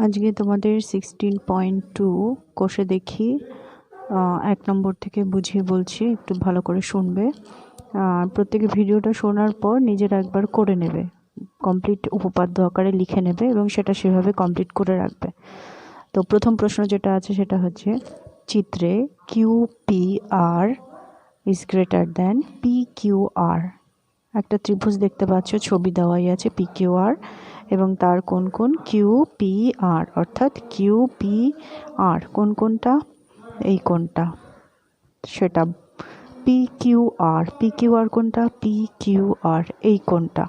আজকে তোমাদের 16.2 কোষে দেখি 1 নম্বর থেকে বুঝিয়ে বলছি, একটু ভালো করে শুনবে। প্রত্যেকে ভিডিওটা শোনার পর নিজেরা একবার করে নেবে, কমপ্লিট উপপাদ্য আকারে লিখে নেবে এবং সেটা সেভাবে কমপ্লিট করে রাখবে। তো প্রথম প্রশ্ন যেটা আছে সেটা হচ্ছে, চিত্রে QPR is greater than PQR। একটা ত্রিভুজ দেখতে পাচ্ছ, ছবি দেওয়াই আছে PQR এবং তার কোন কোন QPR, অর্থাৎ QPR কোন কোনটা, এই কোনটা সেটা PQR কোনটা, PQR এই কোনটা,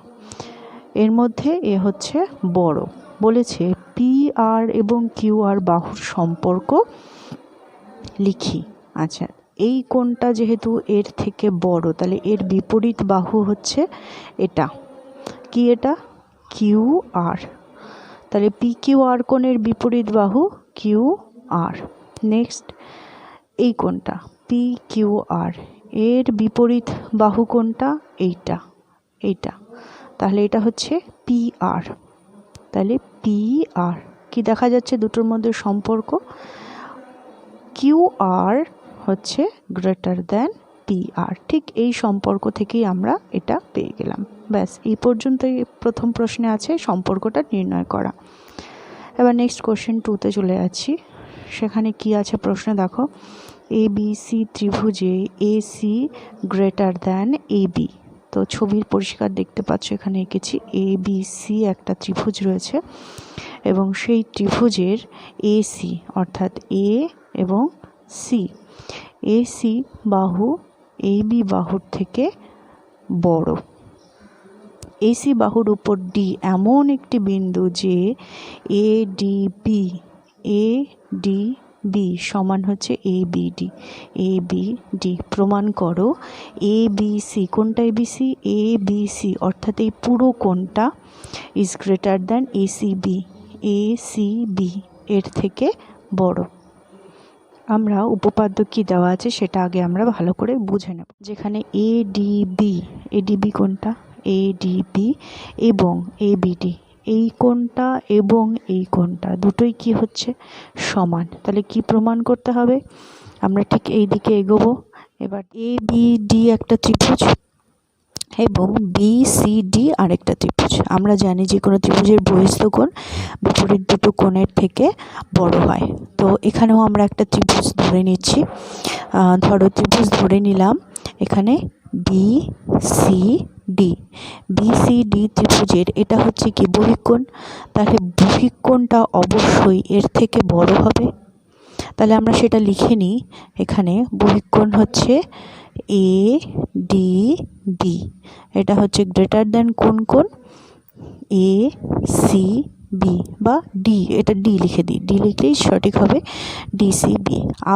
এর মধ্যে এ হচ্ছে বড়। বলেছে PR এবং QR বাহুর সম্পর্ক লিখি। আচ্ছা, এই কোণটা যেহেতু এর থেকে বড়, তাহলে এর বিপরীত বাহু হচ্ছে এটা, কি এটা, QR। তাহলে PQR কোণের বিপরীত বাহু QR। নেক্সট, এই কোণটা PQR, এর বিপরীত বাহু কোণটা এইটা, এইটা, তাহলে এটা হচ্ছে PR। তাহলে PR কি দেখা যাচ্ছে দুটোর মধ্যে সম্পর্ক, QR হচ্ছে গ্রেটার দ্যান PR। ঠিক এই সম্পর্ক থেকেই আমরা এটা পেয়ে গেলাম। ব্যাস, এই পর্যন্তই প্রথম প্রশ্নে আছে সম্পর্কটা নির্ণয় করা। এবার নেক্সট কোশ্চেন 2তে চলে যাচ্ছি। সেখানে কি আছে প্রশ্নে দেখো, ABC ত্রিভুজে AC greater than AB। তো ছবির পরিষ্কার দেখতে পাচ্ছ, এখানে এঁকেছি ABC একটা ত্রিভুজ রয়েছে এবং সেই ত্রিভুজের AC অর্থাৎ A এবং C, AC বাহু AB বাহুর থেকে বড়। AC বাহুর উপর D এমন একটি বিন্দু যে ADB সমান হচ্ছে ABD। প্রমাণ করো ABC, কোনটা ABC, ABC অর্থাৎ এই পুরো কোণটা ইজ গ্রেটার দ্যান ACB এর থেকে বড়। আমরা উপপাদ্য কি দেওয়া আছে সেটা আগে আমরা ভালো করে বুঝে নেব। যেখানে ADB কোনটা, ADB এবং ABD এই কোণটা এবং এই কোণটা দুটোই কি হচ্ছে সমান। তাহলে কি প্রমাণ করতে হবে, আমরা ঠিক এই দিকে এগোবো। এবার ABD একটা ত্রিভুজ এবং BCD আরেকটা ত্রিভুজ। আমরা জানি যে কোনো ত্রিভুজের বহিস্থ কোণ বিপরীত দুটো কোণের থেকে বড় হয়। তো এখানেও আমরা একটা ত্রিভুজ ধরে নিচ্ছি। ধরো ত্রিভুজ ধরে নিলাম এখানে BCD ত্রিভুজের এটা হচ্ছে কি বহিঃকোণ, তাহলে বহিঃকোণটা অবশ্যই এর থেকে বড় হবে। তাহলে আমরা সেটা লিখে নিই, এখানে বহিঃকোণ হচ্ছে ADB, এটা হচ্ছে গ্রেটার দ্যান কোন কোণ, ACB বা D, এটা D লিখে দিই, D লিখলেই সঠিক হবে, DCB।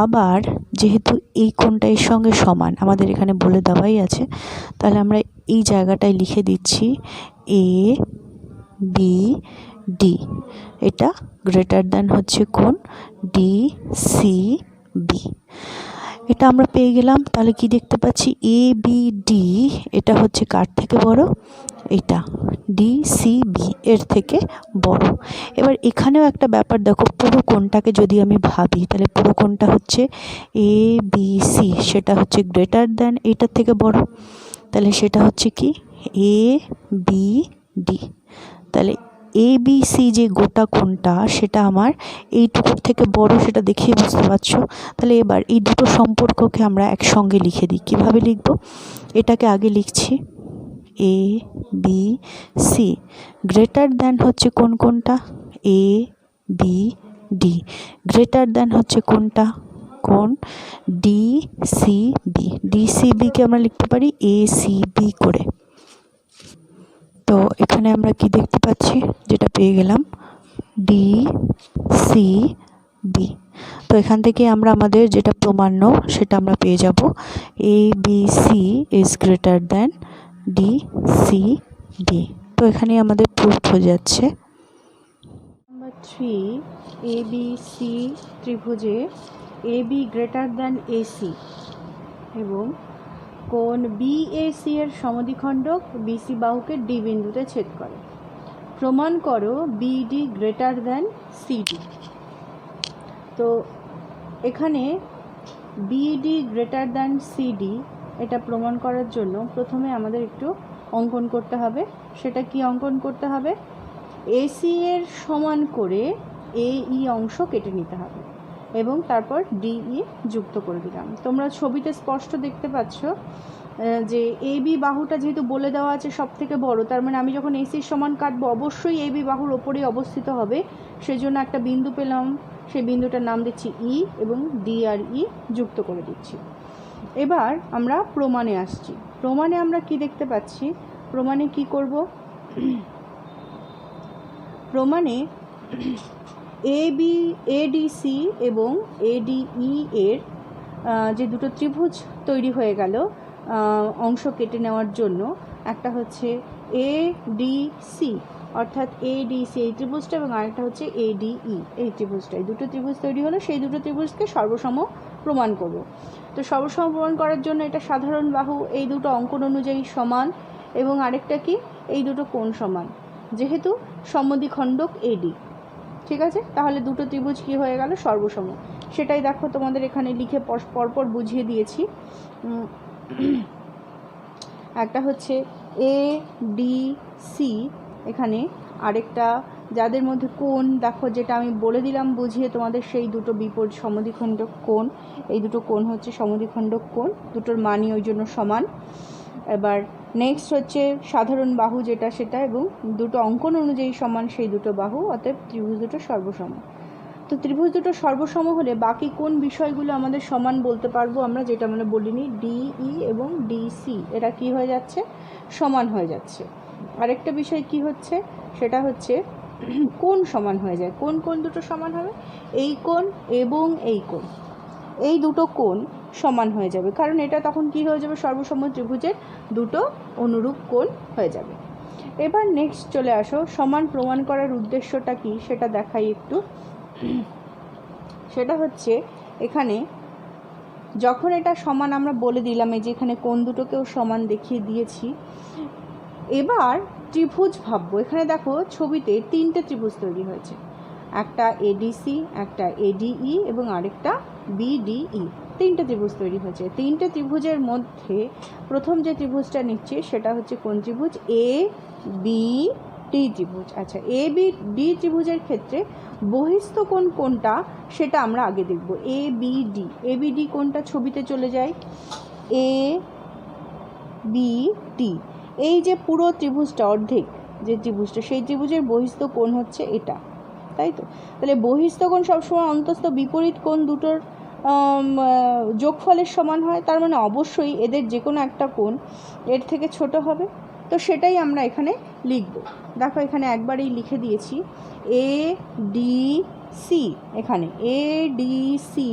আবার যেহেতু এই কোণটা এর সঙ্গে সমান আমাদের এখানে বলে দেওয়াই আছে, তাহলে আমরা এই জায়গাটায় লিখে দিচ্ছি ABD, এটা গ্রেটার দ্যান হচ্ছে কোণ DCB। এটা আমরা পেয়ে গেলাম। তাহলে কি দেখতে পাচ্ছি, ABD এটা হচ্ছে কার থেকে বড়, এটা DCB এর থেকে বড়। এবার এখানেও একটা ব্যাপার দেখো, পুরো কোণটাকে যদি আমি ভাবি তাহলে পুরো কোণটা হচ্ছে ABC, সেটা হচ্ছে গ্রেটার দ্যান এটার থেকে বড়, তাহলে সেটা হচ্ছে কি ABD। তাহলে ABC যে গোটা কোণটা সেটা আমার এইটুকুর থেকে বড়, সেটা দেখেই বুঝতে পারছো। তাহলে এবার এই দুটো সম্পর্ককে আমরা একসঙ্গে লিখে দিই। কীভাবে লিখব, এটাকে আগে লিখছি ABC, গ্রেটার দ্যান হচ্ছে কোন কোনটা, ABD, গ্রেটার দ্যান হচ্ছে কোনটা, কোন DCBকে আমরা লিখতে পারি ACB করে। তো এখানে আমরা কি দেখতে পাচ্ছি, যেটা পেয়ে গেলাম DCB। তো এখান থেকে আমরা আমাদের যেটা প্রমাণ্য সেটা আমরা পেয়ে যাব, ABC is greater than DCB। তো এখানে আমাদের প্রুফ হয়ে যাচ্ছে। Number 3, ABC ত্রিভুজে AB greater than AC এবং কোণ BAC এর সমদ্বিখণ্ডক BC বাহুকে D বিন্দুতে ছেদ করে। প্রমাণ করো বিডি গ্রেটার দ্যান সিডি। তো এখানে বিডি গ্রেটার দ্যান সিডি এটা প্রমাণ করার জন্য প্রথমে আমাদের একটু অঙ্কন করতে হবে। সেটা কি অঙ্কন করতে হবে? এসি এর সমান করে এই অংশ কেটে নিতে হবে এবং তারপর ডিই যুক্ত করে দিলাম। তোমরা ছবিতে স্পষ্ট দেখতে পাচ্ছ যে এবি বাহুটা যেহেতু বলে দেওয়া আছে সব থেকে বড়, তার মানে আমি যখন এসির সমান কাটবো অবশ্যই এবি বাহুর ওপরেই অবস্থিত হবে। সেই জন্য একটা বিন্দু পেলাম, সেই বিন্দুটার নাম দিচ্ছি ই এবং ডি আর ই যুক্ত করে দিচ্ছি। এবার আমরা প্রমাণে আসছি। প্রমাণে আমরা কি দেখতে পাচ্ছি? প্রমাণে কি করব? প্রমাণে এডিসি এবং এডিই এর যে দুটো ত্রিভুজ তৈরি হয়ে গেল অংশ কেটে নেওয়ার জন্য, একটা হচ্ছে এডিসি অর্থাৎ এডিসি এই ত্রিভুজটা এবং আরেকটা হচ্ছে এডিই এই ত্রিভুজটা, এই দুটো ত্রিভুজ তৈরি হলো। সেই দুটো ত্রিভুজকে সর্বসম প্রমাণ করব। তো সর্বসম প্রমাণ করার জন্য এটা সাধারণ বাহু, এই দুটো অঙ্কন অনুযায়ী সমান, এবং আরেকটা কি, এই দুটো কোণ সমান, যেহেতু সমদ্বিখণ্ডক এডি। ঠিক আছে, তাহলে দুটো ত্রিভুজ কি হয়ে গেল? সর্বসম। সেটাই দেখো তোমাদের এখানে লিখে পরপর বুঝিয়ে দিয়েছি। একটা হচ্ছে এ ডি সি, এখানে আরেকটা যাদের মধ্যে কোণ দেখো, যেটা আমি বলে দিলাম বুঝিয়ে তোমাদের, সেই দুটো বিপরীত সমদ্বিখণ্ডক কোণ, এই দুটো কোণ হচ্ছে সমদ্বিখণ্ডক কোণ, দুটোর মানই ওই জন্য সমান। এবার নেক্সট হচ্ছে সাধারণ বাহু যেটা সেটা, এবং দুটো অঙ্কন অনুযায়ী সমান সেই দুটো বাহু, অতএব ত্রিভুজ দুটো সর্বসম। তো ত্রিভুজ দুটো সর্বসম হলে বাকি কোন বিষয়গুলো আমাদের সমান বলতে পারবো আমরা, যেটা আমরা বলিনি, ডিই এবং ডিসি এরা কি হয়ে যাচ্ছে? সমান হয়ে যাচ্ছে। আরেকটা বিষয় কি হচ্ছে? সেটা হচ্ছে কোণ সমান হয়ে যায়। কোন কোন দুটো সমান হবে? এই কোণ এবং এই কোণ, এই দুটো কোণ সমান হয়ে যাবে, কারণ এটা তখন কি হয়ে যাবে? সর্বসম ত্রিভুজের দুটো অনুরূপ কোণ হয়ে যাবে। এবার নেক্সট চলে আসো, সমান প্রমাণ করার উদ্দেশ্যটা কি সেটা দেখাই একটু। সেটা হচ্ছে এখানে যখন এটা সমান আমরা বলে দিলাম, এই যে এখানে কোণ দুটোকেও সমান দেখিয়ে দিয়েছি। এবার ত্রিভুজ ভাববো। এখানে দেখো ছবিতে তিনটে ত্রিভুজ তৈরি হয়েছে, একটা এডিসি, একটা এডিই এবং আরেকটা বিডিই, তিনটে ত্রিভুজ তৈরি হয়েছে। তিনটে ত্রিভুজের মধ্যে প্রথম যে ত্রিভুজটা নিচ্ছে সেটা হচ্ছে কোন ত্রিভুজ? এ বি ডি ত্রিভুজ। আচ্ছা, এ বি ডি ত্রিভুজের ক্ষেত্রে বহিস্থ কোণ কোনটা সেটা আমরা আগে দেখব। এ বি ডি, এ বি ডি কোনটা? ছবিতে চলে যায়, এ বি ডি, এই যে পুরো ত্রিভুজটা অর্ধেক যে ত্রিভুজটা, সেই ত্রিভুজের বহিস্থ কোণ হচ্ছে এটা, তাই তো? তাহলে বহিস্থ কোণ সবসময় অন্তস্থ বিপরীত কোণ দুটোর যোগফলের সমান হয়, তার মানে অবশ্যই এদের যে কোনো একটা কোণ এর থেকে ছোট হবে। তো সেটাই আমরা এখানে লিখব। দেখো এখানে একবারই লিখে দিয়েছি এ ডি সি, এখানে A D C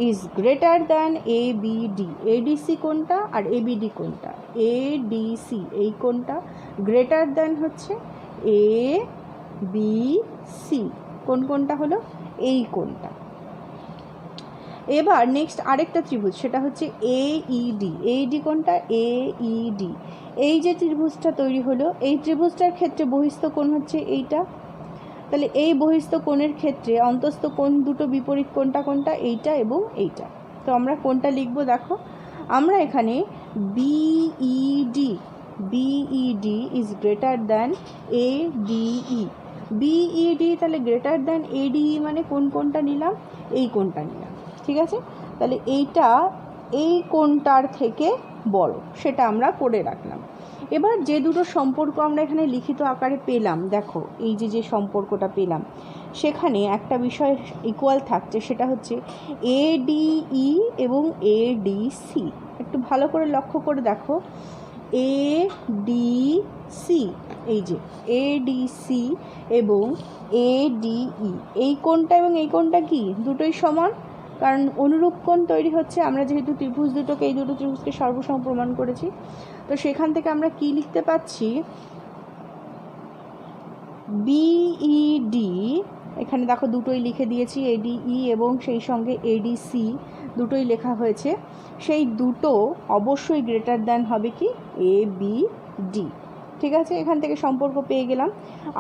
is greater than A B D. ADC কোনটা আর এ বি ডি কোনটা? এ ডি সি এই কোনটা গ্রেটার দ্যান হচ্ছে এ বি সি। কোন কোনটা হলো? এই কোনটা। এবার নেক্সট আরেকটা ত্রিভুজ, সেটা হচ্ছে এইডি। এইডি কোনটা? এইডি, এই যে ত্রিভুজটা তৈরি হলো, এই ত্রিভুজটার ক্ষেত্রে বহিস্থ কোণ হচ্ছে এইটা। তাহলে এই বহিস্থ কোণের ক্ষেত্রে অন্তস্থ কোণ দুটো বিপরীত কোণটা কোনটা? এইটা এবং এইটা। তো আমরা কোনটা লিখবো? দেখো আমরা এখানে BED, BED is greater than ADE. BED তাহলে গ্রেটার দ্যান এডিই মানে কোন কোণটা নিলাম? এই কোণটা নিলাম। ঠিক আছে, তাহলে এইটা এই কোণটার থেকে বড়, সেটা আমরা করে রাখলাম। এবার যে দুটো সম্পর্ক আমরা এখানে লিখিত আকারে পেলাম, দেখো এই যে সম্পর্কটা পেলাম, সেখানে একটা বিষয় ইকুয়াল থাকছে, সেটা হচ্ছে এডিই এবং এডিসি। একটু ভালো করে লক্ষ্য করে দেখো, এডিসি, এই যে এডিসি এবং এডিই, এই কোণটা এবং এই কোণটা কি দুটোই সমান, কারণ অনুরূপ কোণ তৈরি হচ্ছে। আমরা যেহেতু ত্রিভুজ দুটোকে, এই দুটো ত্রিভুজকে সর্বসম প্রমাণ করেছি, তো সেখান থেকে আমরা কি লিখতে পাচ্ছি? বিইডি, এখানে দেখো দুটোই লিখে দিয়েছি, এডিই এবং সেই সঙ্গে এডিসি দুটোই লেখা হয়েছে। সেই দুটো অবশ্যই গ্রেটার দ্যান হবে কি? এ বি ডি। ঠিক আছে, এখান থেকে সম্পর্ক পেয়ে গেলাম।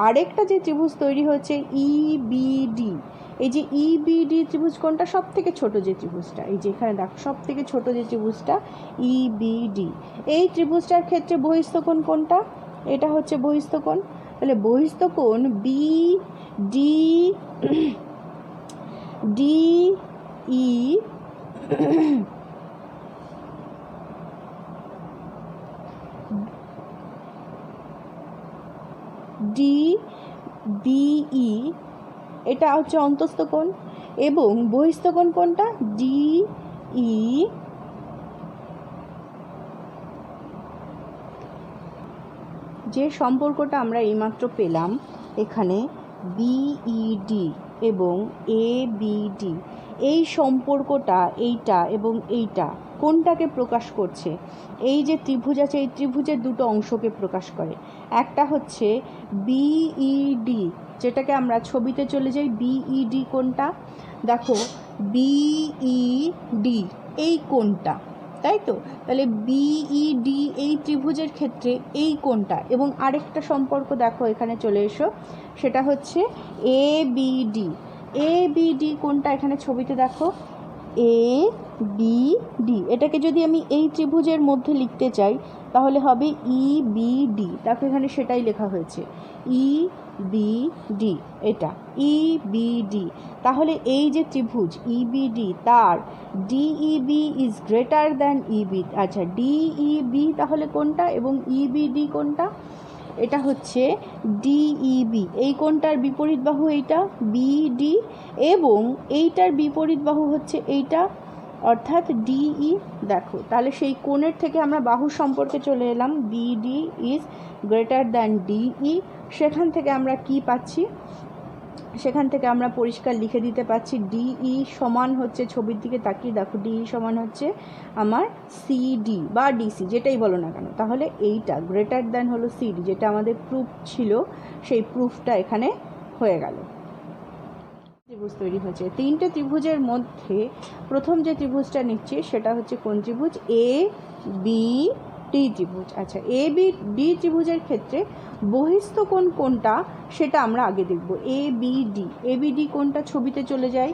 আরেকটা যে ত্রিভুজ তৈরি হচ্ছে ইবিডি, এই যে ইবিডি ত্রিভুজ কোনটা, সব থেকে ছোটো যে ত্রিভুজটা, এই যে এখানে দেখো সব থেকে ছোটো যে ত্রিভুজটা ইবিডি, এই ত্রিভুজটার ক্ষেত্রে বহিস্থ কোণ কোনটা, এটা হচ্ছে বহিস্থ কোণ। তাহলে বহিস্থ কোণ বিডি ডিই ডিবিই, এটা হচ্ছে অন্তস্থ কোণ, এবং বহিস্থ কোণ কোনটা ডিই। যে সম্পর্কটা আমরা এইমাত্র পেলাম এখানে বিইডি এবং এবিডি, এই সম্পর্কটা এইটা এবং এইটা কোনটাকে প্রকাশ করছে, এই যে ত্রিভুজ আছে এই ত্রিভুজের দুটো অংশকে প্রকাশ করে। একটা হচ্ছে বিইডি, যেটাকে আমরা ছবিতে চলে যাই, বিইডি কোনটা, দেখো বিইডি এই কোনটা, তাই তো, তাহলে বিইডি এই ত্রিভুজের ক্ষেত্রে এই কোণটা, এবং আরেকটা সম্পর্ক দেখো এখানে চলে এসো, সেটা হচ্ছে এবিডি। এবিডি কোণটা এখানে ছবিতে দেখো এবিডি, এটাকে যদি আমি এই ত্রিভুজের মধ্যে লিখতে চাই তাহলে হবে ইবিডি, দেখো এখানে সেটাই লেখা হয়েছে ইবিডি, এটা ইবিডি। তাহলে এই যে ত্রিভুজ ইবিডি তার ডিইবি ইজ গ্রেটার দ্যান ইবি, আচ্ছা ডিইবি তাহলে কোনটা এবং ইবিডি কোনটা, এটা হচ্ছে ডিইবি, এই কোণটার বিপরীত বাহু এইটা বিডি, এবং এইটার বিপরীত বাহু হচ্ছে এইটা অর্থাৎ ডিই। দেখো তাহলে সেই কোণের থেকে আমরা বাহু সম্পর্কে চলে এলাম, BD is greater than DE. সেখান থেকে আমরা কি পাচ্ছি, সেখান থেকে আমরা পরিষ্কার লিখে দিতে পারছি ডিই সমান হচ্ছে, ছবির দিকে তাকিয়ে দেখো ডিই সমান হচ্ছে আমার সিডি বা ডিসি, যেটাই বলো না কেন, তাহলে এইটা গ্রেটার দ্যান হলো সিডি, যেটা আমাদের প্রুফ ছিল সেই প্রুফটা এখানে হয়ে গেল। ত্রিভুজ তৈরি হয়েছে, তিনটে ত্রিভুজের মধ্যে প্রথম যে ত্রিভুজটা নিচ্ছি সেটা হচ্ছে কোন ত্রিভুজ, এ বি ডি ত্রিভুজ। আচ্ছা এ বি ডি ত্রিভুজের ক্ষেত্রে বহিস্থ কোণ কোনটা সেটা আমরা আগে দেখব, এ বি ডি। এ বি ডি কোনটা, ছবিতে চলে যায়,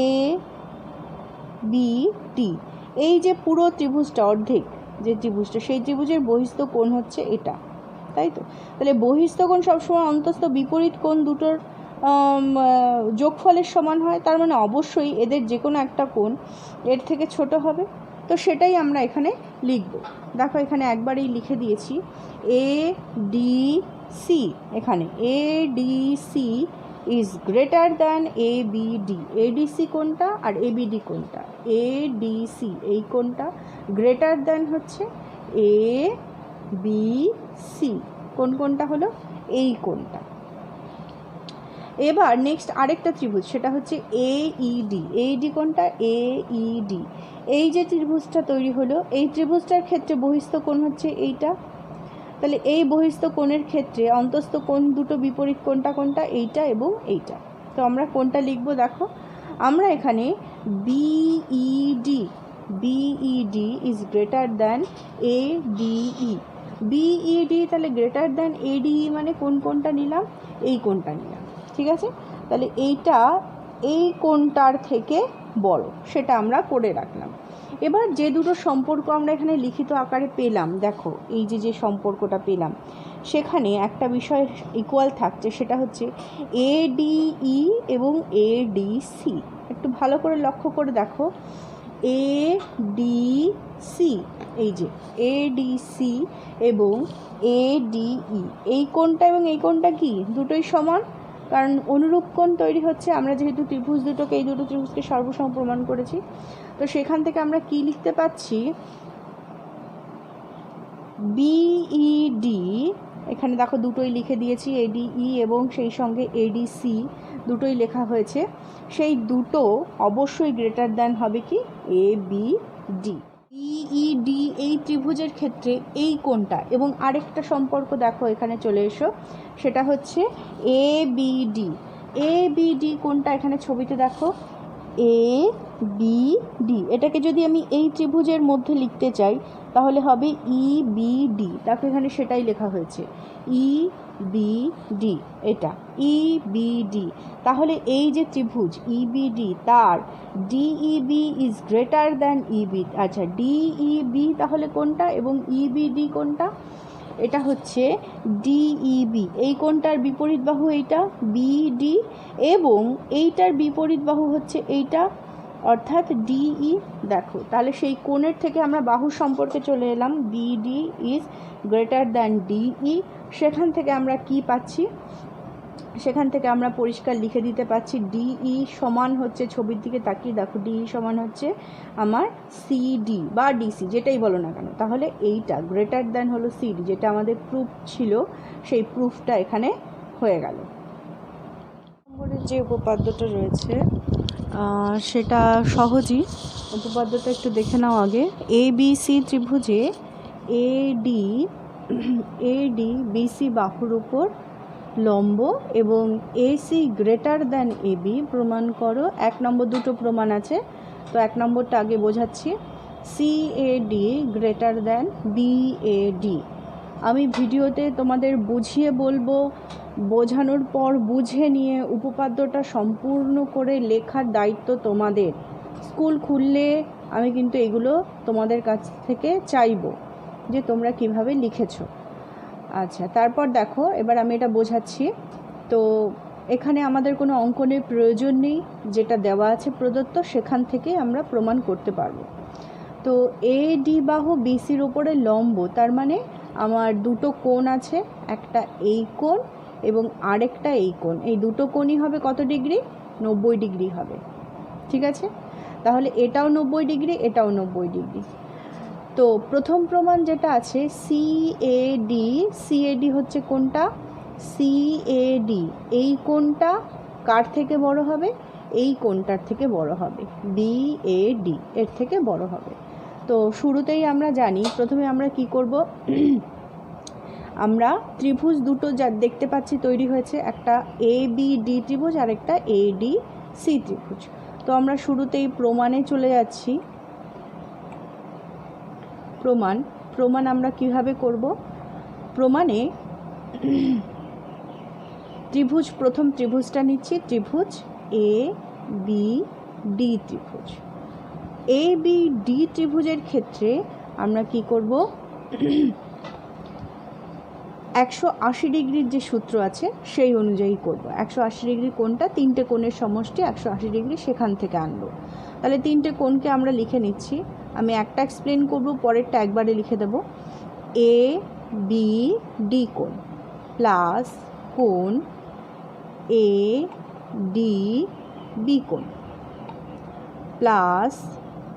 এ বি ডি, এই যে পুরো ত্রিভুজটা অর্ধেক যে ত্রিভুজটা, সেই ত্রিভুজের বহিস্থ কোণ হচ্ছে এটা, তাই তো। তাহলে বহিস্থ কোণ সবসময় অন্তস্থ বিপরীত কোণ দুটোর যোগফলের সমান হয়, তার মানে অবশ্যই এদের যে কোনো একটা কোণ এর থেকে ছোট হবে, তো সেটাই আমরা এখানে লিখব। দেখো এখানে একবারেই লিখে দিয়েছি এ ডি সি, এখানে A D C is greater than A B D, ADC কোনটা আর এবিডি কোনটা, এ ডি সি এই কোনটা গ্রেটার দ্যান হচ্ছে এ বি সি, কোন কোনটা হলো এই কোনটা। এবার নেক্সট আরেকটা ত্রিভুজ, সেটা হচ্ছে এইডি, এইডি কোনটা এইডি, এই যে ত্রিভুজটা তৈরি হলো এই ত্রিভুজটার ক্ষেত্রে বহিস্থ কোণ হচ্ছে এইটা, তাহলে এই বহিস্থ কোণের ক্ষেত্রে অন্তস্থ কোণ দুটো বিপরীত কোণটা কোনটা, এইটা এবং এইটা। তো আমরা কোনটা লিখবো, দেখো আমরা এখানে BED, BED is greater than ADE, BED তাহলে গ্রেটার দ্যান এডিই মানে কোন কোণটা নিলাম, এই কোণটা নিলাম, ঠিক আছে। তাহলে এইটা এই কোণটার থেকে বড়, সেটা আমরা করে রাখলাম। এবার যে দুটো সম্পর্ক আমরা এখানে লিখিত আকারে পেলাম, দেখো এই যে যে সম্পর্কটা পেলাম সেখানে একটা বিষয় ইকুয়াল থাকছে, সেটা হচ্ছে এডিই এবং এডিসি। একটু ভালো করে লক্ষ্য করে দেখো এডিসি, এই যে এডিসি এবং এডিই, এই কোণটা এবং এই কোণটা কি দুটোই সমান, কারণ অনুরূপ কোণ তৈরি হচ্ছে, আমরা যেহেতু ত্রিভুজ দুটোকে এই দুটো ত্রিভুজকে সর্বসম প্রমাণ করেছি, তো সেখান থেকে আমরা কি লিখতে পাচ্ছি, বিইডি, এখানে দেখো দুটোই লিখে দিয়েছি এডিই এবং সেই সঙ্গে এডিসি দুটোই লেখা হয়েছে, সেই দুটো অবশ্যই গ্রেটার দ্যান হবে কি এ বি ডি। বিইডি এই ত্রিভুজের ক্ষেত্রে এই কোণটা, এবং আরেকটা সম্পর্ক দেখো এখানে চলে এসো, সেটা হচ্ছে এবিডি, এবিডি কোণটা এখানে ছবিতে দেখো বি ডি। এটাকে যদি আমি এই ত্রিভুজের মধ্যে লিখতে চাই তাহলে হবে ই বি ডি। দেখো এখানে সেটাই লেখা হয়েছে, ই বি ডি, এটা ই বি ডি। তাহলে এই যে ত্রিভুজ ই বি ডি, তার ডিইবি ইজ গ্রেটার দ্যান ইবি। আচ্ছা, ডিইবি তাহলে কোনটা এবং ইবিডি কোনটা? এটা হচ্ছে ডিইবি, এই কোণটার বিপরীত বাহু এইটা বিডি, এবং এইটার বিপরীত বাহু হচ্ছে এইটা অর্থাৎ ডিই। দেখো তাহলে সেই কোণের থেকে আমরা বাহু সম্পর্কে চলে এলাম, BD is greater than DE. সেখান থেকে আমরা কি পাচ্ছি? সেখান থেকে আমরা পরিষ্কার লিখে দিতে পারছি ডিই সমান হচ্ছে, ছবির দিকে তাকিয়ে দেখো, ডিই সমান হচ্ছে আমার সিডি বা ডিসি, যেটাই বলো না কেন। তাহলে এইটা গ্রেটার দ্যান হলো সিডি, যেটা আমাদের প্রুফ ছিল, সেই প্রুফটা এখানে হয়ে গেল। নম্বরের যে উপপাদ্যটা রয়েছে সেটা সহজই, উপপাদ্যটা একটু দেখে নাও আগে। A B C ত্রিভুজে eddy BC বাহুর উপর লম্ব এবং এসি গ্রেটার দ্যান এবি প্রমাণ করো। 1 নম্বর দুটো প্রমাণ আছে, তো 1 নম্বরটা আগে বোঝাচ্ছি। CAD greater than BAD. আমি ভিডিওতে তোমাদের বুঝিয়ে বলবো, বোঝানোর পর বুঝে নিয়ে উপপাদ্যটা সম্পূর্ণ করে লেখার দায়িত্ব তোমাদের। স্কুল খুললে আমি কিন্তু এগুলো তোমাদের কাছ থেকে চাইবো যে তোমরা কিভাবে লিখেছো। আচ্ছা, তারপর দেখো এবার আমি এটা বোঝাচ্ছি। তো এখানে আমাদের কোনো অঙ্কনের প্রয়োজন নেই, যেটা দেওয়া আছে প্রদত্ত সেখান থেকে আমরা প্রমাণ করতে পারবো। তো এ ডি বাহু বিসির ওপরে লম্ব, তার মানে আমার দুটো কোণ আছে, একটা এই কোণ এবং আরেকটা এই কোণ। এই দুটো কোণই হবে কত ডিগ্রি? 90 ডিগ্রি হবে। ঠিক আছে, তাহলে এটাও 90 ডিগ্রি, এটাও 90 ডিগ্রি। তো প্রথম প্রমাণ যেটা আছে সিএডি হচ্ছে কোনটা? সিএডি, এই কোণটা কার থেকে বড় হবে? এই কোণটার থেকে বড় হবে, বিএডি এর থেকে বড় হবে। তো শুরুতেই আমরা জানি, প্রথমে আমরা কি করব, আমরা ত্রিভুজ দুটো যা দেখতে পাচ্ছি তৈরি হয়েছে, একটা এবিডি ত্রিভুজ আর একটা এডিসি ত্রিভুজ। তো আমরা শুরুতেই প্রমাণে চলে যাচ্ছি। প্রমাণ আমরা কিভাবে করব? প্রমাণে ত্রিভুজ, প্রথম ত্রিভুজটা নিচ্ছি, ত্রিভুজ এ বি ডি ত্রিভুজ। এ বি ডি ত্রিভুজের ক্ষেত্রে আমরা কি করব, 180 ডিগ্রির যে সূত্র আছে সেই অনুযায়ী করব। 180 ডিগ্রি কোণটা, তিনটে কোণের সমষ্টি 180 ডিগ্রি, সেখান থেকে আনবো। তাহলে তিনটে কোণকে আমরা লিখে নিচ্ছি। আমি একটা এক্সপ্লেন করব, পরেরটা একবারে লিখে দেব। এ বি ডি কোণ প্লাস কোণ এ ডি বি কোণ প্লাস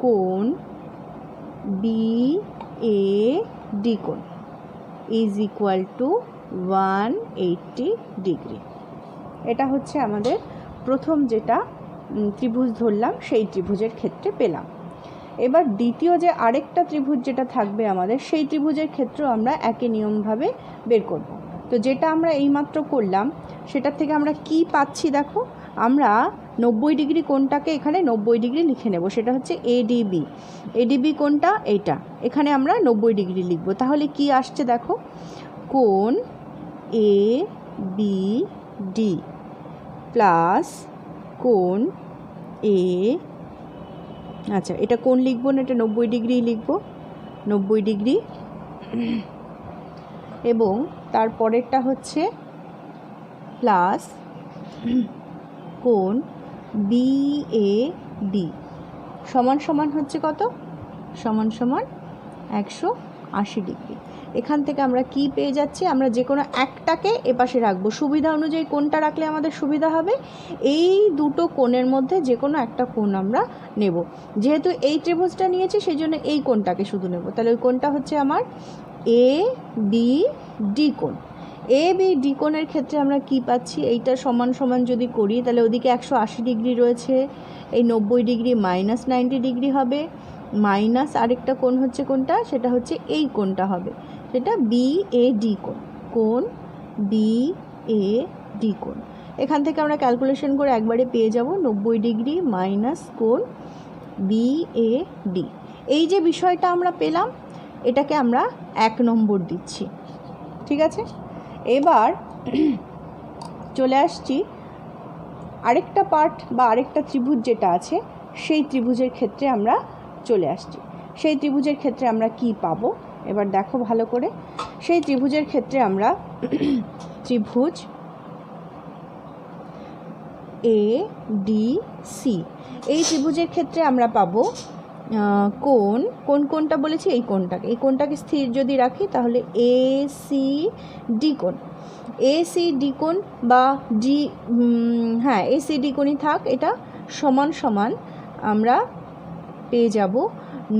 কোণ বি এ ডি কোণ ইজ ইকুয়াল টু 180 ডিগ্রি। এটা হচ্ছে আমাদের প্রথম যেটা ত্রিভুজ ধরলাম, সেই ত্রিভুজের ক্ষেত্রে পেলাম। এবার দ্বিতীয় যে আরেকটা ত্রিভুজ যেটা থাকবে আমাদের, সেই ত্রিভুজের ক্ষেত্রেও আমরা একই নিয়মভাবে বের করব। তো যেটা আমরা এইমাত্র করলাম সেটার থেকে আমরা কি পাচ্ছি দেখো, আমরা 90 ডিগ্রি কোণটাকে এখানে 90 ডিগ্রি লিখে নেব, সেটা হচ্ছে এডিবি। এডিবি কোণটা এইটা, এখানে আমরা 90 ডিগ্রি লিখব। তাহলে কি আসছে দেখো, কোণ এ বি ডি প্লাস কোণ এ, আচ্ছা এটা কোণ লিখবো না, এটা 90 ডিগ্রি লিখবো, 90 ডিগ্রি। এবং তারপরেরটা হচ্ছে প্লাস কোণ বি এ ডি সমান সমান হচ্ছে কত? সমান সমান 180 ডিগ্রি। এখান থেকে আমরা কি পেয়ে যাচ্ছি, আমরা যে কোনো একটাকে এপাশে রাখবো, সুবিধা অনুযায়ী কোনটা রাখলে আমাদের সুবিধা হবে, এই দুটো কোণের মধ্যে যে কোনো একটা কোণ আমরা নেব। যেহেতু এই ত্রিভুজটা নিয়েছি সেই জন্য এই কোণটাকে শুধু নেব। তাহলে ওই কোণটা হচ্ছে আমার এ বি ডি কোণ। এ বি ডি কোণের ক্ষেত্রে আমরা কি পাচ্ছি, এইটা সমান সমান যদি করি তাহলে ওদিকে 180 ডিগ্রি রয়েছে, এই 90 ডিগ্রি মাইনাস 90 ডিগ্রি হবে, মাইনাস আরেকটা কোণ হচ্ছে কোনটা, সেটা হচ্ছে এই কোণটা হবে, সেটা বি এ ডি কোণ, কোণ বি এ ডি কোণ। এখান থেকে আমরা ক্যালকুলেশন করে একবারে পেয়ে যাব 90 ডিগ্রি মাইনাস কোণ বি এ ডি। এই যে বিষয়টা আমরা পেলাম, এটাকে আমরা 1 নম্বর দিচ্ছি। ঠিক আছে, এবার চলে আসছি আরেকটা পার্ট বা আরেকটা ত্রিভুজ যেটা আছে, সেই ত্রিভুজের ক্ষেত্রে আমরা চলে আসছি। সেই ত্রিভুজের ক্ষেত্রে আমরা কি পাবো এবার দেখো ভালো করে। সেই ত্রিভুজের ক্ষেত্রে আমরা ত্রিভুজ এ ডি সি, এই ত্রিভুজের ক্ষেত্রে আমরা পাবো কোনটা বলেছি, এই কোণটাকে স্থির যদি রাখি তাহলে এ সি ডি কোণ। এ সি ডি কোণ বা ডি, হ্যাঁ এ সি ডি কোণই থাক, এটা সমান সমান আমরা পেয়ে যাব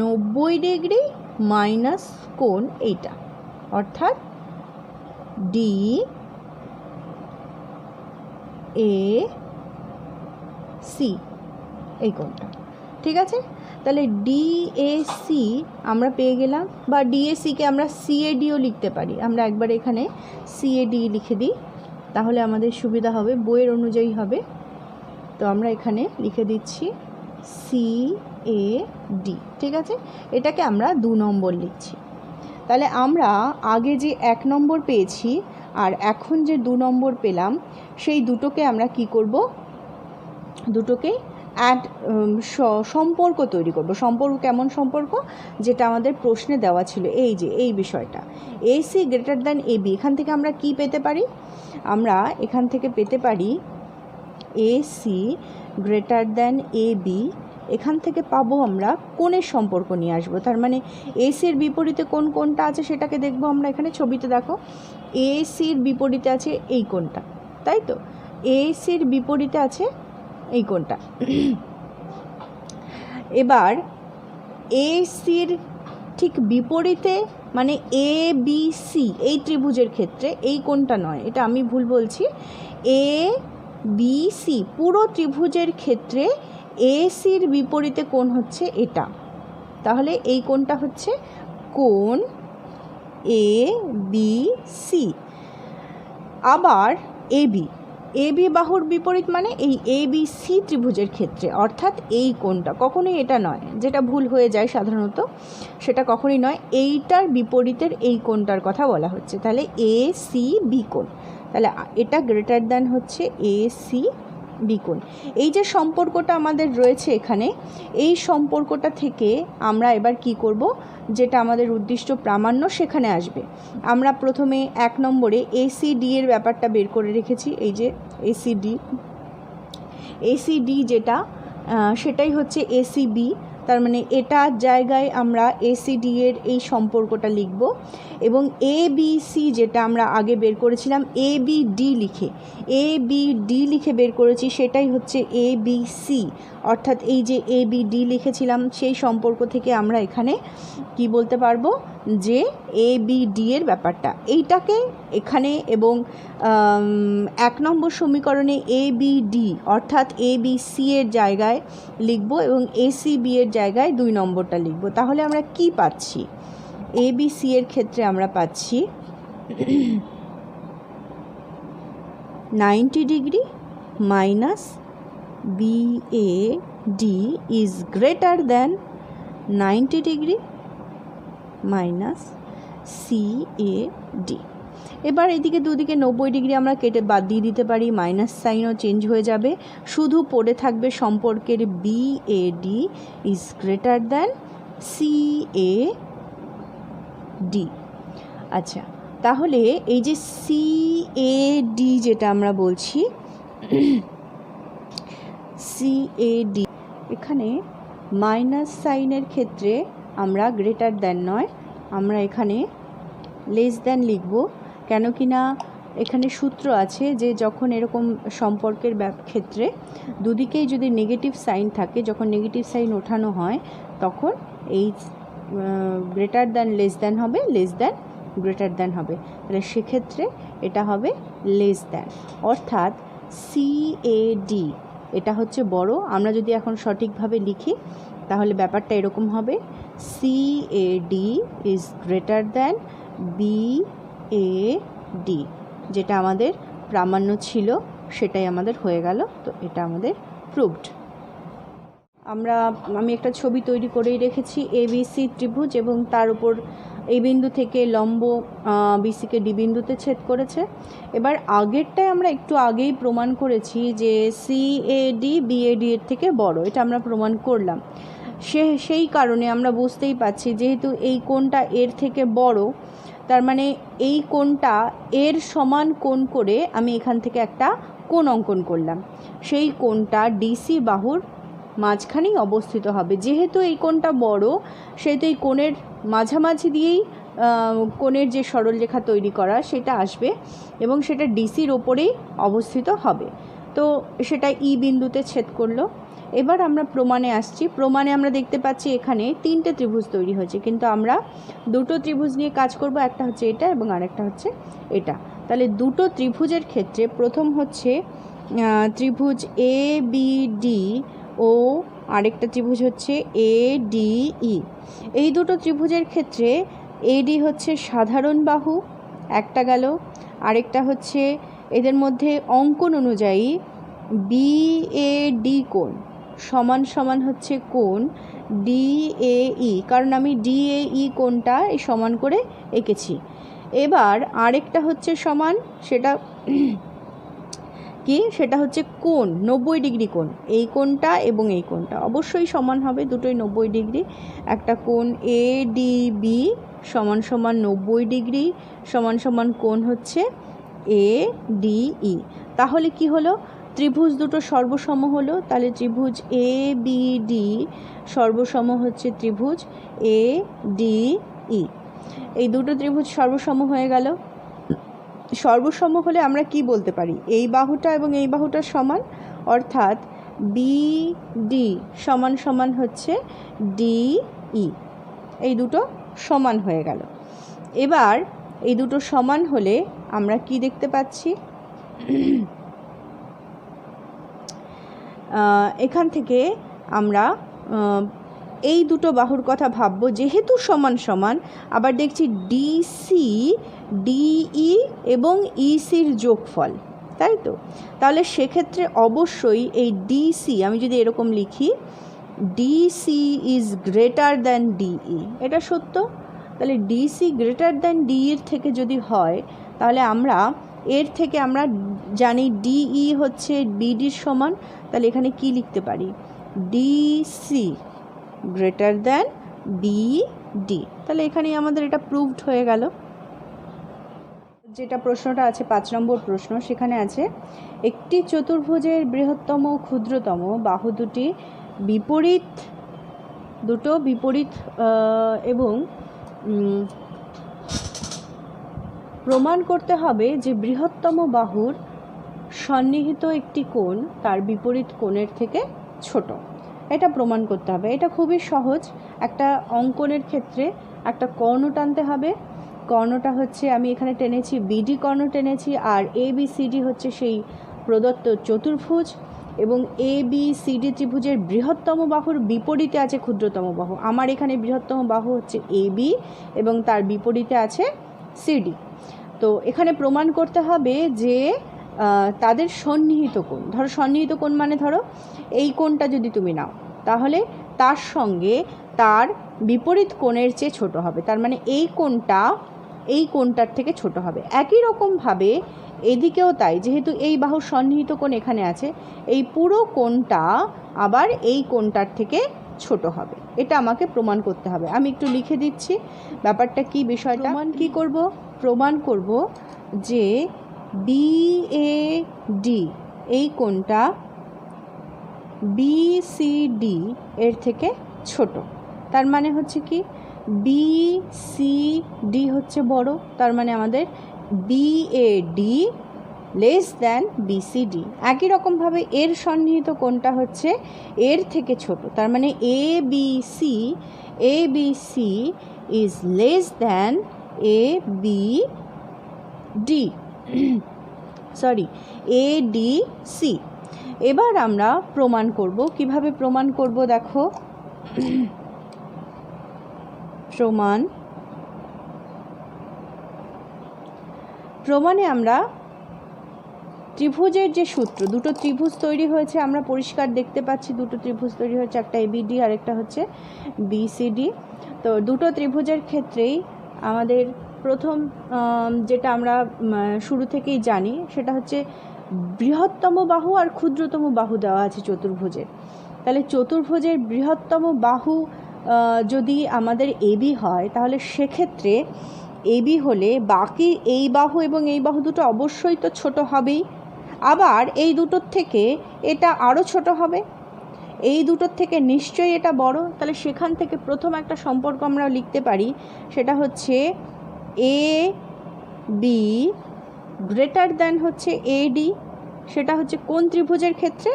90 ডিগ্রি মাইনাস কোণ এইটা, অর্থাৎ ডি এ সি, এই কোণটা। ঠিক আছে, তাহলে ডিএসি আমরা পেয়ে গেলাম, বা ডিএসিকে আমরা সিএডিও লিখতে পারি। আমরা একবার এখানে সিএডি লিখে দিই, তাহলে আমাদের সুবিধা হবে, বইয়ের অনুযায়ী হবে। তো আমরা এখানে লিখে দিচ্ছি সিএডি। ঠিক আছে, এটাকে আমরা 2 নম্বর লিখছি। তাহলে আমরা আগে যে 1 নম্বর পেয়েছি আর এখন যে 2 নম্বর পেলাম, সেই দুটোকে আমরা কি করব, দুটোকে সম্পর্ক তৈরি করব। সম্পর্ক কেমন সম্পর্ক, যেটা আমাদের প্রশ্নে দেওয়া ছিল, এই যে এই বিষয়টা এসি গ্রেটার দ্যান এবি। এখান থেকে আমরা কি পেতে পারি, আমরা এখান থেকে পেতে পারি এসি গ্রেটার দ্যান এবি। এখান থেকে পাবো আমরা কোণের সম্পর্ক নিয়ে আসবো, তার মানে এসির বিপরীতে কোনটা আছে সেটাকে দেখবো আমরা। এখানে ছবিতে দেখো এসির বিপরীতে আছে এই কোণটা, তাই তো, এসির বিপরীতে আছে এই কোণটা। এবার এসির ঠিক বিপরীতে মানে এ বি সি, এই ত্রিভুজের ক্ষেত্রে এই কোণটা নয়, এটা আমি ভুল বলছি, এ বি সি পুরো ত্রিভুজের ক্ষেত্রে এসির বিপরীতে কোণ হচ্ছে এটা। তাহলে এই কোণটা হচ্ছে কোণ এ বি সি। আবার এবি, এবি বাহুর বিপরীত মানে এই এবিসি ত্রিভুজের ক্ষেত্রে, অর্থাৎ এই কোণটা, কখনোই এটা নয়, যেটা ভুল হয়ে যায় সাধারণত, সেটা কখনোই নয়, এইটার বিপরীতের এই কোণটার কথা বলা হচ্ছে। তাহলে এ সি বি কোণ, তাহলে এটা গ্রেটার দ্যান হচ্ছে এ সি বি কোণ। এই যে সম্পর্কটা আমাদের রয়েছে এখানে, এই সম্পর্কটা থেকে আমরা এবার কি করব, যেটা আমাদের উদ্দিষ্ট প্রামাণ্য সেখানে আসবে। আমরা প্রথমে 1 নম্বরে এসিডি এর ব্যাপারটা বের করে রেখেছি, এই যে এসিডি যেটা সেটাই হচ্ছে এসিবি, তার মানে এটার জায়গায় আমরা এসিডি এর এই সম্পর্কটা লিখব, এবং এবিসি যেটা আমরা আগে বের করেছিলাম এবিডি লিখে বের করেছি, সেটাই হচ্ছে এবিসি, অর্থাৎ এই যে এবিডি লিখেছিলাম সেই সম্পর্ক থেকে আমরা এখানে কি বলতে পারবো, যে এবিডি এর ব্যাপারটা এইটাকে এখানে, এবং 1 নম্বর সমীকরণে এবিডি অর্থাৎ এবিসি এর জায়গায় লিখব এবং এসিবি এর জায়গায় 2 নম্বরটা লিখব। তাহলে আমরা কি পাচ্ছি, এবিসি এর ক্ষেত্রে আমরা পাচ্ছি 90 degree minus BAD is greater than 90 degree minus CAD. এবার এদিকে দুদিকে 90 ডিগ্রি আমরা কেটে বাদ দিয়ে দিতে পারি, মাইনাস সাইনও চেঞ্জ হয়ে যাবে, শুধু পড়ে থাকবে সম্পর্কের BAD is greater than CAD. আচ্ছা, তাহলে এই যে সিএডি যেটা আমরা বলছি, সিএডি এখানে মাইনাস সাইনের ক্ষেত্রে আমরা গ্রেটার দ্যান নয়, আমরা এখানে লেস দ্যান লিখব। কেন কি না এখানে সূত্র আছে যে যখন এরকম সম্পর্কের ক্ষেত্রে দুদিকেই যদি নেগেটিভ সাইন থাকে, যখন নেগেটিভ সাইন ওঠানো হয় তখন এই গ্রেটার দ্যান লেস দ্যান হবে, লেস দ্যান গ্রেটার দ্যান হবে, তাহলে সেক্ষেত্রে এটা হবে লেস দ্যান, অর্থাৎ সিএডি এটা হচ্ছে বড়। আমরা যদি এখন সঠিকভাবে লিখি তাহলে ব্যাপারটা এরকম হবে, CAD is greater than BAD, যেটা আমাদের প্রামাণ্য ছিল সেটাই আমাদের হয়ে গেল। তো এটা আমাদের প্রুভড। আমি একটা ছবি তৈরি করেই রেখেছি ABC ত্রিভুজ, এবং তার উপর এই বিন্দু থেকে লম্ব BCকে ডি বিন্দুতে ছেদ করেছে। এবার আগেরটায় আমরা একটু আগেই প্রমাণ করেছি যে CAD BAD এর থেকে বড়, এটা আমরা প্রমাণ করলাম। সেই কারণে আমরা বুঝতেই পারছি যেহেতু এই কোণটা এর থেকে বড়, তার মানে এই কোণটা এর সমান কোণ করে আমি এখান থেকে একটা কোণ অঙ্কন করলাম। সেই কোণটা DC বাহুর মাঝখানেই অবস্থিত হবে। যেহেতু এই কোণটা বড়, সেহেতু এই কোণের মাঝামাঝি দিয়েই কোণের যে সরলরেখা তৈরি করা সেটা আসবে, এবং সেটা ডিসির ওপরেই অবস্থিত হবে। তো সেটা ই বিন্দুতে ছেদ করলো। এবার আমরা প্রমাণে আসছি। প্রমাণে আমরা দেখতে পাচ্ছি এখানে 3টে ত্রিভুজ তৈরি হয়েছে, কিন্তু আমরা 2টো ত্রিভুজ নিয়ে কাজ করব। একটা হচ্ছে এটা এবং আরেকটা হচ্ছে এটা। তাহলে 2টো ত্রিভুজের ক্ষেত্রে প্রথম হচ্ছে ত্রিভুজ ABD ও আরেকটা ত্রিভুজ হচ্ছে ADE। এই 2টো ত্রিভুজের ক্ষেত্রে AD হচ্ছে সাধারণ বাহু একটা গেল, আরেকটা হচ্ছে এদের মধ্যে অঙ্কন অনুযায়ী BAD কোণ সমান সমান হচ্ছে কোণ DAE, কারণ আমি DAE কোণটা এই সমান করে এঁকেছি। এবার আরেকটা হচ্ছে সমান, সেটা কি, সেটা হচ্ছে কোণ 90 ডিগ্রি কোণ। এই কোণটা এবং এই কোণটা অবশ্যই সমান হবে, দুটোই 90 ডিগ্রি। একটা কোণ ADB সমান সমান 90 ডিগ্রি সমান সমান কোণ হচ্ছে ADE। তাহলে কি হলো, ত্রিভুজ দুটো সর্বসম হলো। তাহলে ত্রিভুজ ABD সর্বসম হচ্ছে ত্রিভুজ ADE। এই দুটো ত্রিভুজ সর্বসম হয়ে গেল। সর্বসম হলে আমরা কি বলতে পারি, এই বাহুটা এবং এই বাহুটা সমান, অর্থাৎ BD সমান সমান হচ্ছে DE। এই দুটো সমান হয়ে গেল। এবার এই দুটো সমান হলে আমরা কি দেখতে পাচ্ছি, এখান থেকে আমরা এই দুটো বাহুর কথা ভাববো। যেহেতু সমান সমান, আবার দেখছি DC DE এবং ECর যোগফল, তাই তো? তাহলে সেক্ষেত্রে অবশ্যই এই DC, আমি যদি এরকম লিখি DC is greater than DE, এটা সত্য। তাহলে DC গ্রেটার দ্যান DE থেকে যদি হয়, তাহলে আমরা এর থেকে আমরা জানি DE হচ্ছে BDর সমান। তাহলে এখানে কি লিখতে পারি, DC গ্রেটার দ্যান BD। তাহলে এখানেই আমাদের এটা প্রুভড হয়ে গেল। যেটা প্রশ্নটা আছে 5 নম্বর প্রশ্ন, সেখানে আছে একটি চতুর্ভুজের বৃহত্তম ক্ষুদ্রতম বাহু দুটো বিপরীত এবং প্রমাণ করতে হবে যে বৃহত্তম বাহুর সন্নিহিত একটি কোণ তার বিপরীত কোণের থেকে ছোট। এটা প্রমাণ করতে হবে। এটা খুবই সহজ। একটা অঙ্কনের ক্ষেত্রে একটা কর্ণ টানতে হবে। কর্ণটা হচ্ছে, আমি এখানে টেনেছি BD কর্ণ টেনেছি, আর ABCD হচ্ছে সেই প্রদত্ত চতুর্ভুজ, এবং ABCD ত্রিভুজের বৃহত্তম বাহুর বিপরীতে আছে ক্ষুদ্রতম বাহু। আমার এখানে বৃহত্তম বাহু হচ্ছে AB এবং তার বিপরীতে আছে CD। তো এখানে প্রমাণ করতে হবে যে তাদের সন্নিহিত কোণ, ধরো সন্নিহিত কোণ মানে ধরো এই কোণটা যদি তুমি নাও, তাহলে তার সঙ্গে তার বিপরীত কোণের চেয়ে ছোট হবে। তার মানে এই কোণটা এই কোণটার থেকে ছোট হবে। একই রকমভাবে এদিকেও তাই, যেহেতু এই বাহুর সন্নিহিত কোণ এখানে আছে, এই পুরো কোণটা আবার এই কোণটার থেকে ছোট হবে। এটা আমাকে প্রমাণ করতে হবে। আমি একটু লিখে দিচ্ছি ব্যাপারটা কি, বিষয়টা। প্রমাণ করব যে BAD এই কোণটা BCD এর থেকে ছোট। তার মানে হচ্ছে কি, BCD হচ্ছে বড়, তার মানে আমাদের BAD লেস দ্যান BCD। একই রকমভাবে এর সন্নিহিত কোণটা হচ্ছে এর থেকে ছোট, তার মানে ABC is less than ADC। এবার আমরা প্রমাণ করব। কিভাবে প্রমাণ করব দেখো, প্রমাণে আমরা ত্রিভুজের যে সূত্র, দুটো ত্রিভুজ তৈরি হয়েছে আমরা পরিষ্কার দেখতে পাচ্ছি, দুটো ত্রিভুজ তৈরি হয়েছে, একটা এবিডি আর একটা হচ্ছে বিসিডি। তো দুটো ত্রিভুজের ক্ষেত্রেই আমাদের প্রথম যেটা আমরা শুরু থেকেই জানি সেটা হচ্ছে বৃহত্তম বাহু আর ক্ষুদ্রতম বাহু দেওয়া আছে চতুর্ভুজের। তাহলে চতুর্ভুজের বৃহত্তম বাহু যদি আমাদের এবি হয় তাহলে সেক্ষেত্রে এবি হলে বাকি এই বাহু এবং এই বাহু দুটো অবশ্যই তো ছোট হবেই, আবার এই দুটোর থেকে এটা আরও ছোট হবে, এই দুটোর থেকে নিশ্চয়ই এটা বড়। তাহলে সেখান থেকে প্রথম একটা সম্পর্ক আমরা লিখতে পারি, সেটা হচ্ছে এ বি গ্রেটার দ্যান হচ্ছে এডি। সেটা হচ্ছে কোন ত্রিভুজের ক্ষেত্রে?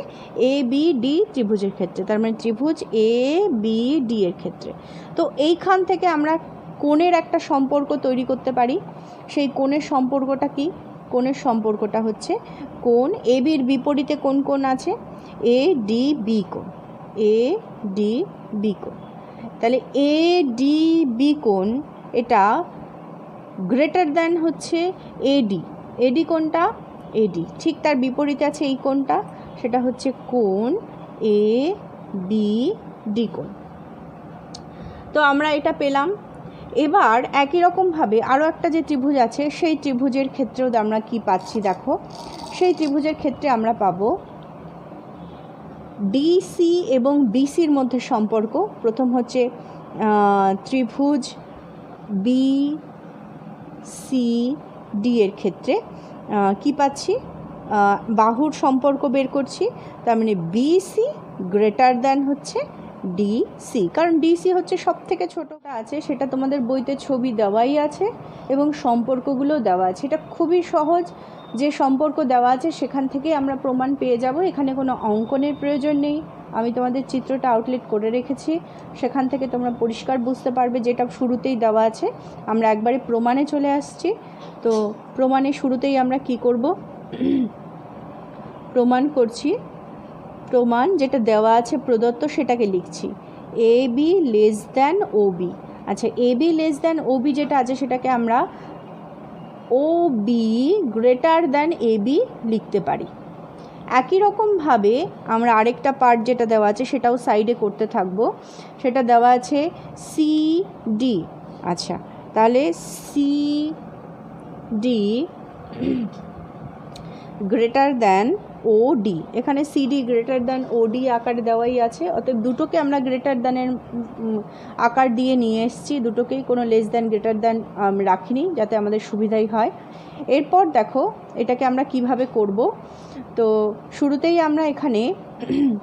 এ বি ডি ত্রিভুজের ক্ষেত্রে, তার মানে ত্রিভুজ এ বি ডি এর ক্ষেত্রে। তো এইখান থেকে আমরা কোণের একটা সম্পর্ক তৈরি করতে পারি। সেই কোণের সম্পর্কটা কি? কোণের সম্পর্কটা হচ্ছে কোণ এ বির বিপরীতে কোন কোণ আছে? এ ডি বি কোণ, এ ডি বি কোণ। তাহলে এ ডি বি কোণ এটা গ্রেটার দ্যান হচ্ছে এডি। এডি কোণটা? এডি। ঠিক তার বিপরীতে আছে এই কোণটা, সেটা হচ্ছে কোণ এ বি ডি কোণ। তো আমরা এটা পেলাম। এবার একই রকমভাবে আরও একটা যে ত্রিভুজ আছে সেই ত্রিভুজের ক্ষেত্রেও আমরা কি পাচ্ছি দেখো। সেই ত্রিভুজের ক্ষেত্রে আমরা পাবো ডিসি এবং বিসির মধ্যে সম্পর্ক। প্রথম হচ্ছে ত্রিভুজ বি সি ডি এর ক্ষেত্রে কি পাচ্ছি? বাহুর সম্পর্ক বের করছি, তার মানে বিসি গ্রেটার দ্যান হচ্ছে ডিসি, কারণ ডিসি হচ্ছে সব থেকে ছোটোটা আছে, সেটা তোমাদের বইতে ছবি দেওয়াই আছে এবং সম্পর্কগুলো দেওয়া আছে। এটা খুবই সহজ, যে সম্পর্ক দেওয়া আছে সেখান থেকেই আমরা প্রমাণ পেয়ে যাব। এখানে কোনো অঙ্কনের প্রয়োজন নেই, আমি তোমাদের চিত্রটা আউটলেট করে রেখেছি, সেখান থেকে তোমরা পরিষ্কার বুঝতে পারবে, যেটা শুরুতেই দেওয়া আছে। আমরা একবারে প্রমাণে চলে আসছি। তো প্রমাণে শুরুতেই আমরা কি করব? প্রমাণ করছি। প্রমাণ যেটা দেওয়া আছে প্রদত্ত সেটাকে লিখছি, A be less than O B. আচ্ছা, A be less than O B যেটা আছে সেটাকে আমরা ও B greater than A B লিখতে পারি। একই রকমভাবে আমরা আরেকটা পার্ট যেটা দেওয়া আছে সেটাও সাইডে করতে থাকবো। সেটা দেওয়া আছে সি ডি। আচ্ছা, তাহলে C D greater than O D. এখানে CD greater than O D আকারে দেওয়াই আছে, অতএব দুটোকে আমরা গ্রেটার দ্যানের আকার দিয়ে নিয়ে এসেছি, দুটোকেই কোনো লেস দ্যান গ্রেটার দ্যান রাখিনি, যাতে আমাদের সুবিধাই হয়। এরপর দেখো এটাকে আমরা কিভাবে করব। তো শুরুতেই আমরা এখানে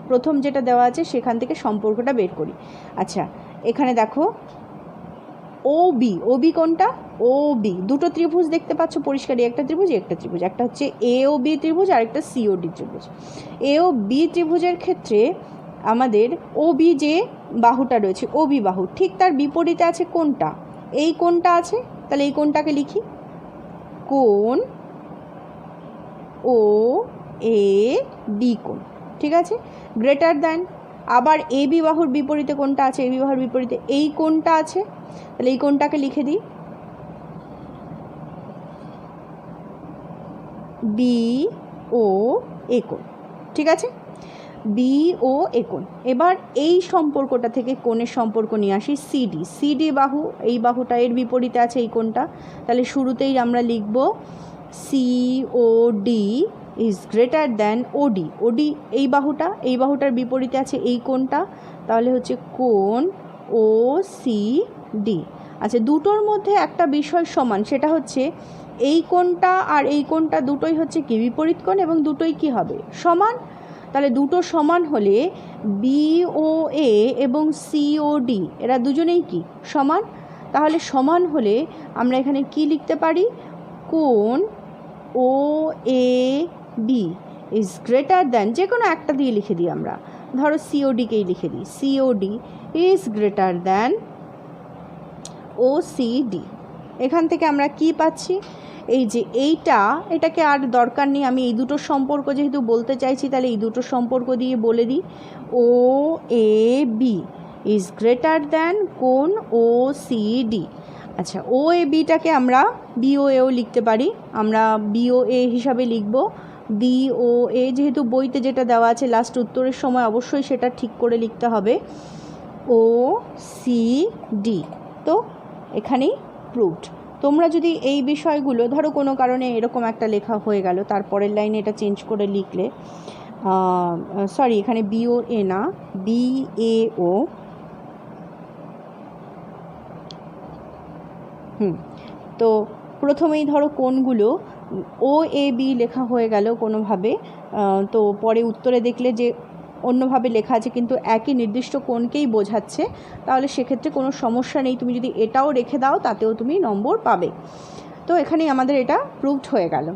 প্রথম যেটা দেওয়া আছে সেখান থেকে সম্পর্কটা বের করি। আচ্ছা, এখানে দেখো ও বি, ও বি কোনটা? ও বি দুটো ত্রিভুজ দেখতে পাচ্ছ পরিষ্কারই, একটা ত্রিভুজ একটা ত্রিভুজ, একটা হচ্ছে এ ও বি ত্রিভুজ আর একটা সি ও ডি ত্রিভুজ। এ ও বি ত্রিভুজের ক্ষেত্রে আমাদের ও বি যে বাহুটা রয়েছে ও বি বাহু, ঠিক তার বিপরীতে আছে কোনটা? এই কোনটা আছে। তাহলে এই কোনটাকে লিখি, কোণ ও এ বি কোণ, ঠিক আছে, গ্রেটার দ্যান। আবার এ বি বাহুর বিপরীতে কোনটা আছে? এ বি বাহুর বিপরীতে এই কোনটা আছে, তাহলে এই কোনটাকে লিখে দিই বি ও এ কোণ, ঠিক আছে, বি ও এ কোণ। এবার এই সম্পর্কটা থেকে কোণের সম্পর্ক নিয়ে আসি সিডি। সিডি বাহু, এই বাহুটা এর বিপরীতে আছে এই কোণটা, তাহলে শুরুতেই আমরা লিখব C O D is greater than OD. OD এই বাহুটা, এই বাহুটার বিপরীতে আছে এই কোণটা, তাহলে হচ্ছে কোণ ও সি ডি। আচ্ছা, দুটোর মধ্যে একটা বিষয় সমান, সেটা হচ্ছে এই কোণটা আর এই কোণটা দুটোই হচ্ছে কি বিপরীত কোণ, এবং দুটোই কি হবে? সমান। তাহলে দুটো সমান হলে বি ও এ এবং সি ও ডি এরা দুজনেই কি সমান। তাহলে সমান হলে আমরা এখানে কি লিখতে পারি? কোণ ও A B is greater than, যে কোনো একটা দিয়ে লিখে দিই আমরা, ধরো সিওডিকেই লিখে দিই, COD is greater than O C D. এখান থেকে আমরা কি পাচ্ছি? এই যে এটাকে আর দরকার নেই, আমি এই দুটোর সম্পর্ক যেহেতু বলতে চাইছি তাহলে এই দুটোর সম্পর্ক দিয়ে বলে দিই, ও A B is greater than কোণ ও সি ডি। আচ্ছা, ও এ বিটাকে আমরা বি ও এও লিখতে পারি, আমরা বি ও এ হিসাবে লিখব বি ও এ, যেহেতু বইতে যেটা দেওয়া আছে লাস্ট উত্তরের সময় অবশ্যই সেটা ঠিক করে লিখতে হবে, ও সি ডি। তো এখানেই প্রুভড। তোমরা যদি এই বিষয়গুলো ধরো কোনো কারণে এরকম একটা লেখা হয়ে গেল, তারপরের লাইনে এটা চেঞ্জ করে লিখলে, সরি এখানে বি ও এ না, বি এ ও, তো প্রথমেই ধরো কোণগুলো ও এ বি লেখা হয়ে গেল কোনোভাবে, তো পরে উত্তরে দেখলে যে অন্যভাবে লেখা আছে কিন্তু একই নির্দিষ্ট কোণকেই বোঝাচ্ছে, তাহলে সেক্ষেত্রে কোনো সমস্যা নেই, তুমি যদি এটাও রেখে দাও তাতেও তুমি নম্বর পাবে। তো এখানেই আমাদের এটা প্রুভড হয়ে গেল।